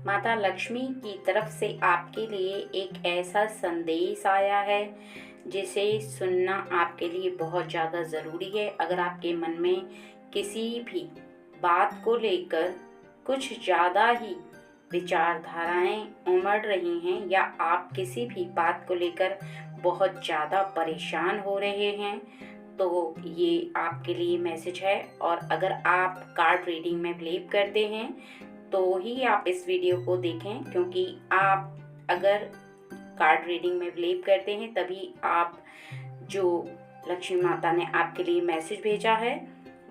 माता लक्ष्मी की तरफ से आपके लिए एक ऐसा संदेश आया है जिसे सुनना आपके लिए बहुत ज़्यादा ज़रूरी है। अगर आपके मन में किसी भी बात को लेकर कुछ ज़्यादा ही विचारधाराएं उमड़ रही हैं या आप किसी भी बात को लेकर बहुत ज़्यादा परेशान हो रहे हैं, तो ये आपके लिए मैसेज है। और अगर आप कार्ड रीडिंग में बिलीव करते हैं तो ही आप इस वीडियो को देखें, क्योंकि आप अगर कार्ड रीडिंग में बिलीव करते हैं तभी आप जो लक्ष्मी माता ने आपके लिए मैसेज भेजा है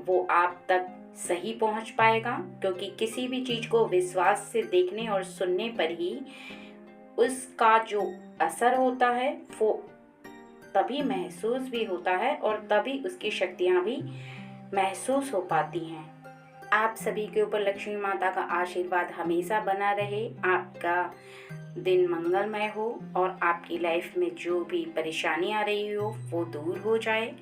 वो आप तक सही पहुंच पाएगा। क्योंकि किसी भी चीज़ को विश्वास से देखने और सुनने पर ही उसका जो असर होता है वो तभी महसूस भी होता है और तभी उसकी शक्तियाँ भी महसूस हो पाती हैं। आप सभी के ऊपर लक्ष्मी माता का आशीर्वाद हमेशा बना रहे, आपका दिन मंगलमय हो और आपकी लाइफ में जो भी परेशानी आ रही हो वो दूर हो जाए।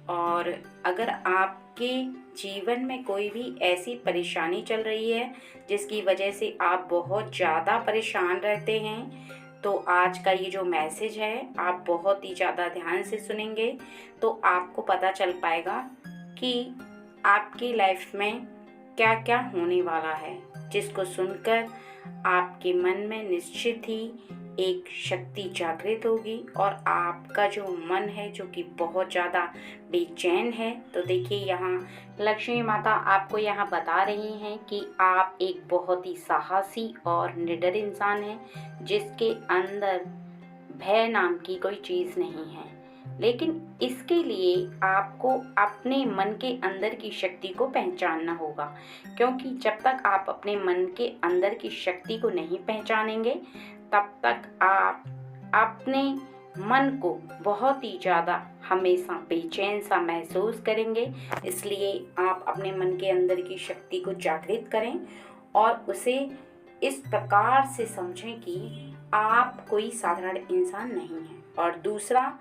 और अगर आपके जीवन में कोई भी ऐसी परेशानी चल रही है जिसकी वजह से आप बहुत ज़्यादा परेशान रहते हैं, तो आज का ये जो मैसेज है आप बहुत ही ज़्यादा ध्यान से सुनेंगे तो आपको पता चल पाएगा कि आपकी लाइफ में क्या क्या होने वाला है, जिसको सुनकर आपके मन में निश्चित ही एक शक्ति जागृत होगी और आपका जो मन है जो कि बहुत ज़्यादा बेचैन है। तो देखिए, यहाँ लक्ष्मी माता आपको यहाँ बता रही हैं कि आप एक बहुत ही साहसी और निडर इंसान हैं जिसके अंदर भय नाम की कोई चीज़ नहीं है। लेकिन इसके लिए आपको अपने मन के अंदर की शक्ति को पहचानना होगा, क्योंकि जब तक आप अपने मन के अंदर की शक्ति को नहीं पहचानेंगे तब तक आप अपने मन को बहुत ही ज़्यादा हमेशा बेचैन सा महसूस करेंगे। इसलिए आप अपने मन के अंदर की शक्ति को जागृत करें और उसे इस प्रकार से समझें कि आप कोई साधारण इंसान नहीं हैं। और दूसरा,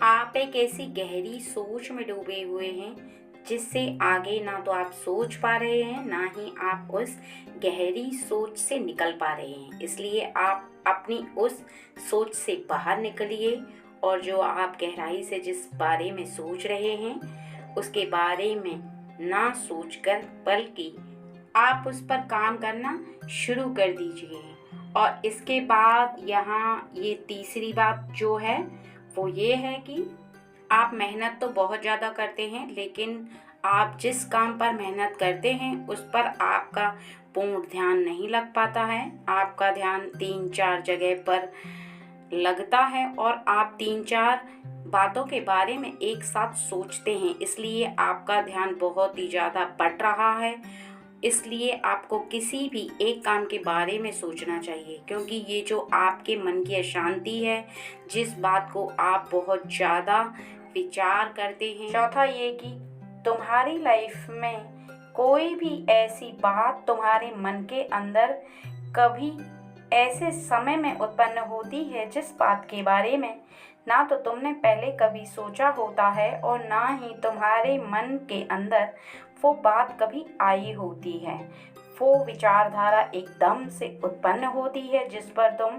आप एक ऐसी गहरी सोच में डूबे हुए हैं जिससे आगे ना तो आप सोच पा रहे हैं ना ही आप उस गहरी सोच से निकल पा रहे हैं। इसलिए आप अपनी उस सोच से बाहर निकलिए और जो आप गहराई से जिस बारे में सोच रहे हैं उसके बारे में ना सोचकर बल्कि आप उस पर काम करना शुरू कर दीजिए। और इसके बाद यहाँ ये तीसरी बात जो है वो ये है कि आप मेहनत तो बहुत ज़्यादा करते हैं, लेकिन आप जिस काम पर मेहनत करते हैं उस पर आपका पूर्ण ध्यान नहीं लग पाता है। आपका ध्यान 3-4 जगह पर लगता है और आप 3-4 बातों के बारे में एक साथ सोचते हैं, इसलिए आपका ध्यान बहुत ही ज़्यादा बढ़ रहा है। इसलिए आपको किसी भी एक काम के बारे में सोचना चाहिए, क्योंकि ये जो आपके मन की अशांति है, जिस बात को आप बहुत ज़्यादा विचार करते हैं। चौथा ये कि तुम्हारी लाइफ में कोई भी ऐसी बात तुम्हारे मन के अंदर कभी ऐसे समय में उत्पन्न होती है जिस बात के बारे में ना तो तुमने पहले कभी सोचा होता है और ना ही तुम्हारे मन के अंदर वो बात कभी आई होती है। वो विचारधारा एकदम से उत्पन्न होती है जिस पर तुम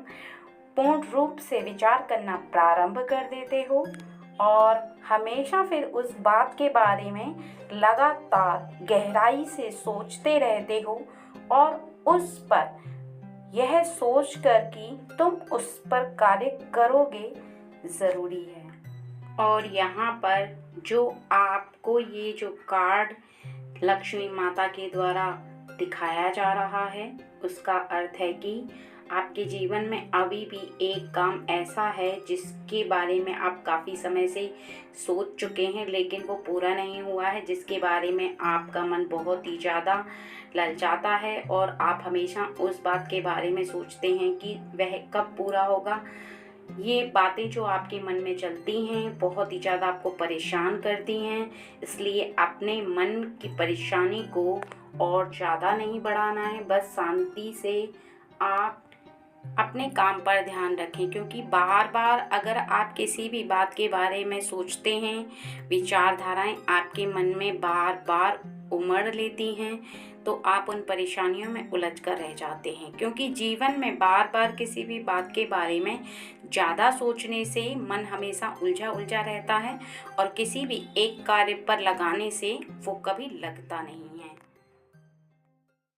पूर्ण रूप से विचार करना प्रारंभ कर देते हो और हमेशा फिर उस बात के बारे में लगातार गहराई से सोचते रहते हो और उस पर यह सोच कर कि तुम उस पर कार्य करोगे ज़रूरी है। और यहाँ पर जो आपको ये जो कार्ड लक्ष्मी माता के द्वारा दिखाया जा रहा है उसका अर्थ है कि आपके जीवन में अभी भी एक काम ऐसा है जिसके बारे में आप काफ़ी समय से सोच चुके हैं लेकिन वो पूरा नहीं हुआ है, जिसके बारे में आपका मन बहुत ही ज़्यादा ललचाता है और आप हमेशा उस बात के बारे में सोचते हैं कि वह कब पूरा होगा। ये बातें जो आपके मन में चलती हैं बहुत ही ज़्यादा आपको परेशान करती हैं, इसलिए अपने मन की परेशानी को और ज़्यादा नहीं बढ़ाना है। बस शांति से आप अपने काम पर ध्यान रखें, क्योंकि बार बार अगर आप किसी भी बात के बारे में सोचते हैं, विचारधाराएं आपके मन में बार बार उमड़ लेती हैं तो आप उन परेशानियों में उलझ कर रह जाते हैं, क्योंकि जीवन में बार बार किसी भी बात के बारे में ज़्यादा सोचने से मन हमेशा उलझा उलझा रहता है और किसी भी एक कार्य पर लगाने से वो कभी लगता नहीं है।